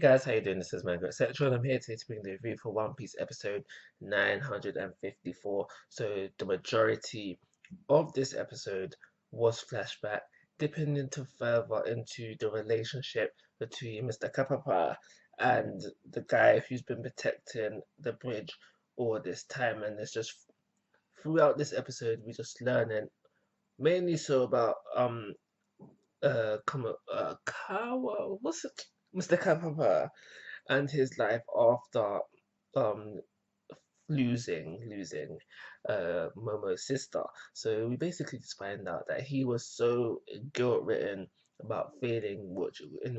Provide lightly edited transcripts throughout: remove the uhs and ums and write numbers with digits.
guys, how you doing? This is Manga, etc. And I'm here today to bring the review for One Piece episode 954. So the majority of this episode was flashback, dipping into further into the relationship between Mr. Kapapa and the guy who's been protecting the bridge all this time. And it's just throughout this episode we're just learning mainly so about Kawa, what's it? Mr. Kapapa and his life after um losing Momo's sister. So we basically just find out that he was so guilt-ridden about failing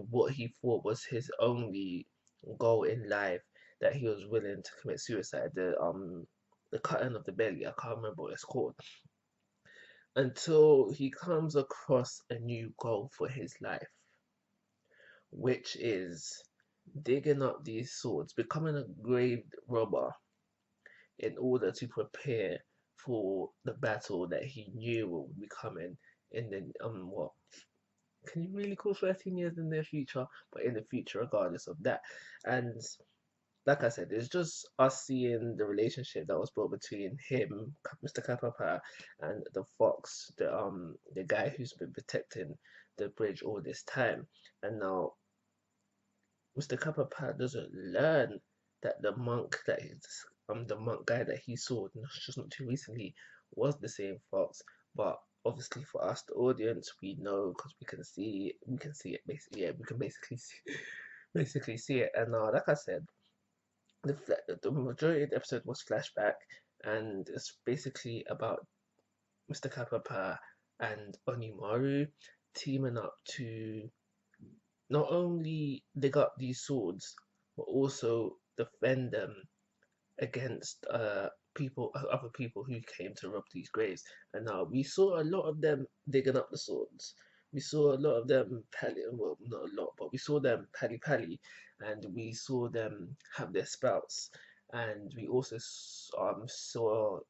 what he thought was his only goal in life that he was willing to commit suicide. The cutting of the belly, I can't remember what it's called, until he comes across a new goal for his life, which is digging up these swords, becoming a grave robber in order to prepare for the battle that he knew would be coming in the what can you really call 13 years in the future, but in the future regardless of that. And like I said, it's just us seeing the relationship that was built between him, Mr. Kapapa, and the fox, the guy who's been protecting the bridge all this time. And now Mr. Kapapa doesn't learn that the monk guy that he saw just not too recently was the same fox, but obviously for us the audience we know because we can see it basically, yeah, we can basically see, basically see it. And like I said, the majority of the episode was flashback, and it's basically about Mr. Kapapa and Onimaru teaming up to not only dig up these swords, but also defend them against other people who came to rob these graves. And now we saw a lot of them digging up the swords. We saw a lot of them pally, well, not a lot, but we saw them pally, and we saw them have their sprouts, and we also saw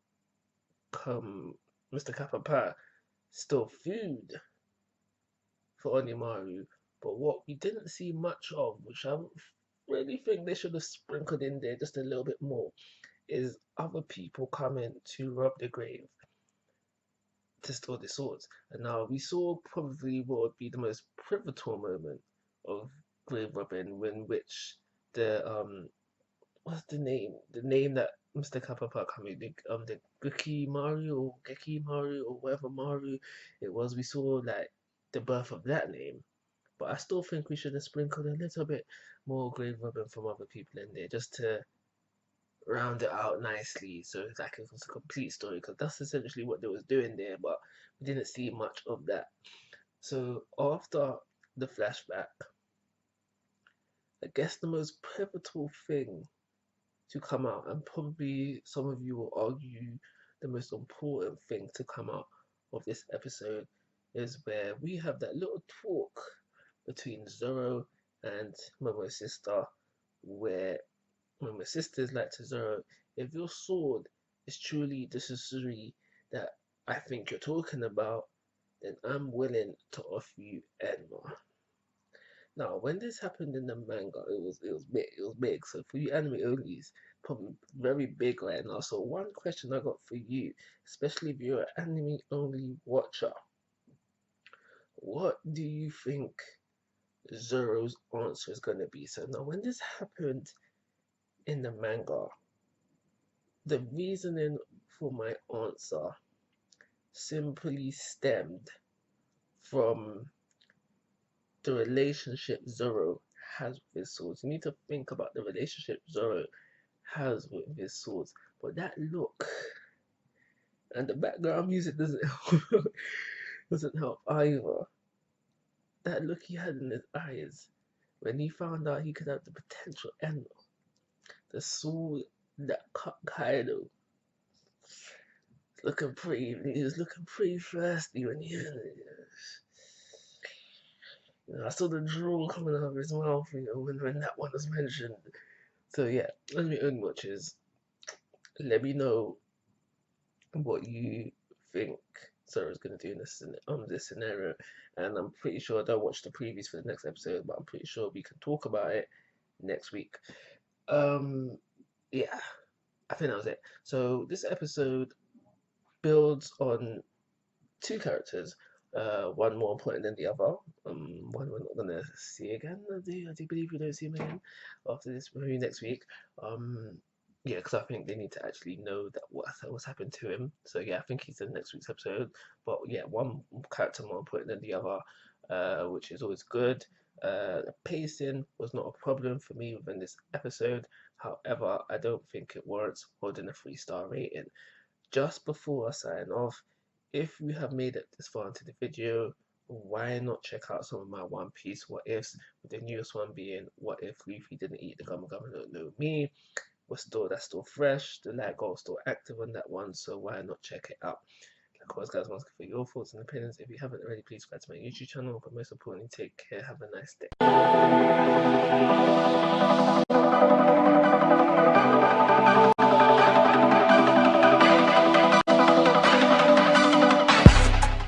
come Mr. Kapapa still food for Onimaru. But what we didn't see much of, which I really think they should have sprinkled in there just a little bit more, is other people coming to rob the grave to steal the swords. And now we saw probably what would be the most pivotal moment of grave robbing, when which what's the name? The name that Mr. Kapapa coming, the Geki Maru or Geki Maru or whatever Maru it was. We saw like the birth of that name. But I still think we should have sprinkled a little bit more grave robbing from other people in there just to round it out nicely, so it's like it was a complete story, because that's essentially what they was doing there, but we didn't see much of that. So after the flashback, I guess the most pivotal thing to come out, and probably some of you will argue the most important thing to come out of this episode, is where we have that little talk between Zoro and Momo's sister, where when my sister's like to Zoro, if your sword is truly the Susuri that I think you're talking about, then I'm willing to offer you Enma. Now, when this happened in the manga, it was big. So for you anime onlys, probably very big right now. So one question I got for you, especially if you're an anime only watcher, what do you think Zoro's answer is gonna be? So now, when this happened in the manga, the reasoning for my answer simply stemmed from the relationship Zoro has with his swords. You need to think about the relationship Zoro has with his swords. But that look and the background music doesn't help, doesn't help either. That look he had in his eyes when he found out he could have the potential end, the sword that cut Kaido. He was looking pretty thirsty when he, I saw the drool coming out of his mouth, when that one was mentioned. So yeah, as my own watches, let me know what you think Zoro's gonna do in this scenario. And I'm pretty sure I don't watch the previews for the next episode, but I'm pretty sure we can talk about it next week. Yeah, I think that was it. So this episode builds on two characters, one more important than the other. One we're not gonna see again. I do believe we don't see him again after this movie next week. Um, yeah, because I think they need to actually know that what's happened to him. So yeah, I think he's in next week's episode. But yeah, one character more important than the other, which is always good. The pacing was not a problem for me within this episode. However, I don't think it warrants holding a 3-star rating. Just before I sign off, if you have made it this far into the video, why not check out some of my One Piece what ifs, with the newest one being what if Luffy didn't eat the gum gum no me. That's still fresh, the light goal still active on that one, so why not check it out? Like always guys, I'm asking for your thoughts and opinions. If you haven't already, please subscribe to my YouTube channel, but most importantly, take care, have a nice day.